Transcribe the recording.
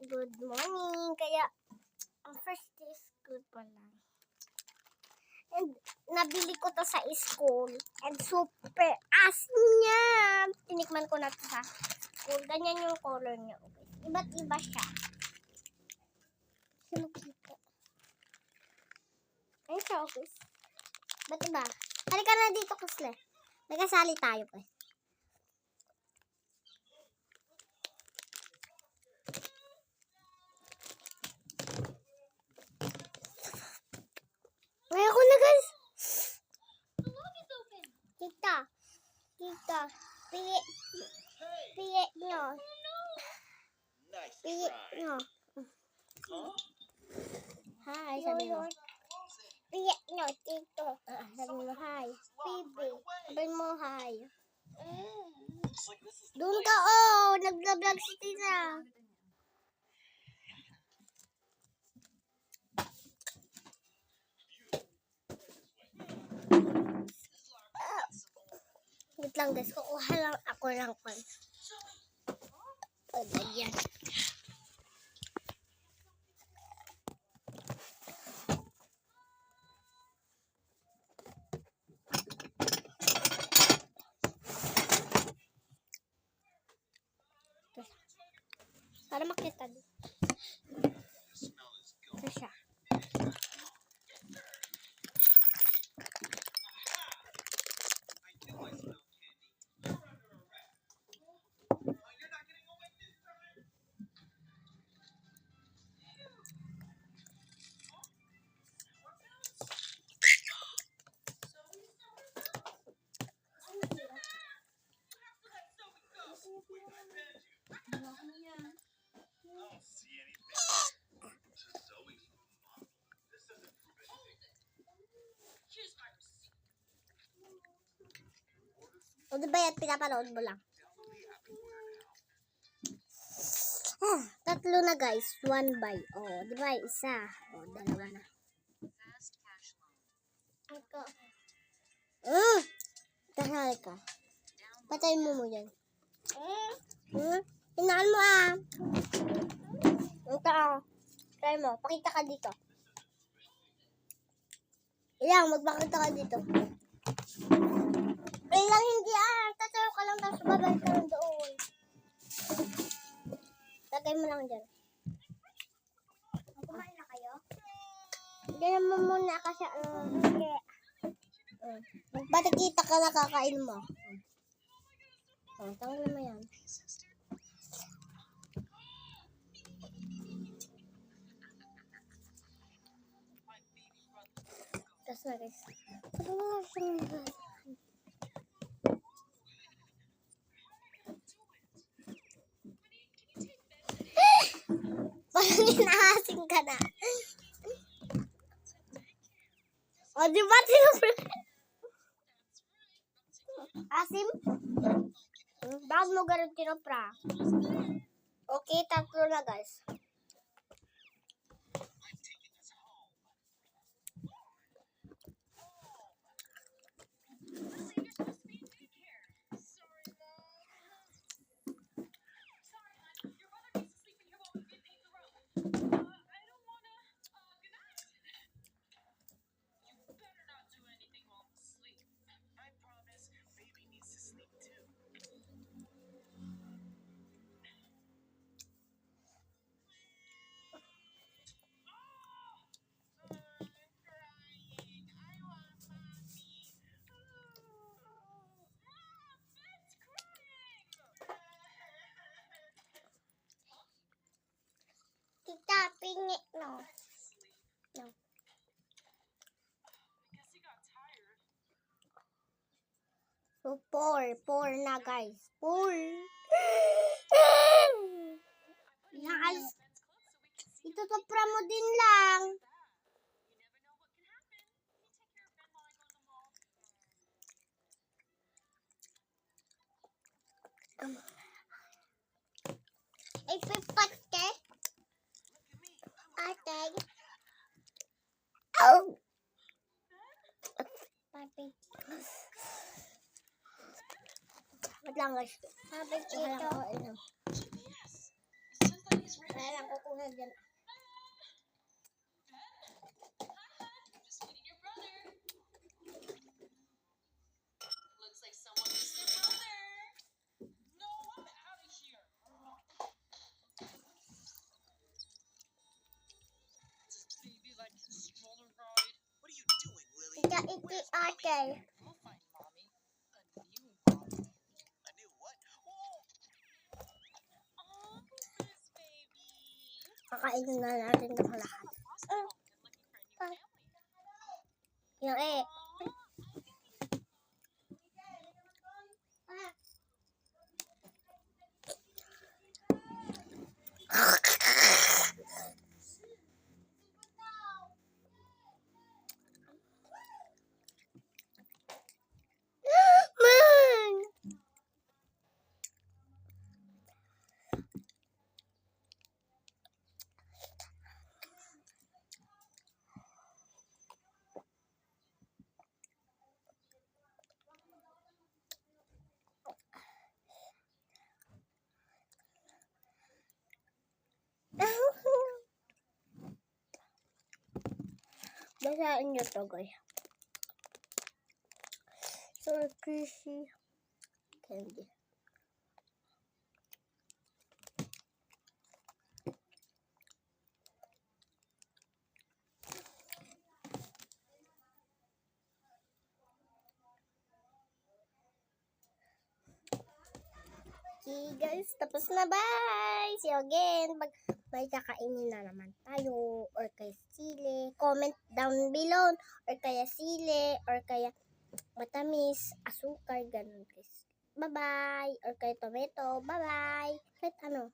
Good morning. Kaya, ang first day school pa lang. And, nabili ko to sa school. And super as niya. Tinikman ko na to sa school. Ganyan yung color niya. Iba't iba siya. Sino kita? Ayun siya, okay. Ba't iba? Halika na dito, Kusle. Nagkasali tayo pa. Ngayon ko na, guys. Tita. Piye nyo. Piye nyo. Hi, sabi mo. Piye nyo, tito. Sabi mo, hi. Bibi. Sabi mo, hi. Doon ka, nag-vlog si tita. Wait lang, guys. Kukuha lang ako ng pan. Yan. Para makita din. Ito siya. O diba yan, pinapanood mo lang. Tatlo na, guys. 1 by. Diba? Isa. Dalawa na. Ako. Tahal ka. Patayin mo yan. Hinaan mo Ito try mo. Pakita ka dito. Ilang, magpakita ka dito. Ilang hindi tatayo ka lang tapos babalik ka lang doon. Tagay mo lang dyan. Kumain na kayo? Ganyan mo muna kasi hindi. Magpatikita ka na kakain mo. Tanggal mo yan. Tapos na, guys. Parang inaasing ka na. Diba? Asim? Bakit mo ganun tinopra? Okay, tatlo na, guys. Tita, pingi, no. So, 4 na, guys. 4. Itutupra mo din lang. Ipipate. Atay. Wait lang, guys. Sabi dito. Wala lang na dyan. Just meeting your brother. Looks like someone missed their brother. No, I'm out of here. Does baby like his stroller ride? What are you doing, Lily? Ika-iki ate. We'll find mommy. A new mommy. I knew what? Whoa! Oh, this baby. Kakainin na natin ng lahat. Foster home and looking for a new family. Yung eh. Man! Basahin nyo to, guys. So crispy candy. Okay guys, tapos na, bye! See you again. Pag may kakainin na naman tayo, or kaya sili, comment down below, or kaya sili, or kaya matamis, asukar, ganun guys. Bye-bye! Or kaya tomato, bye-bye! Kahit ano.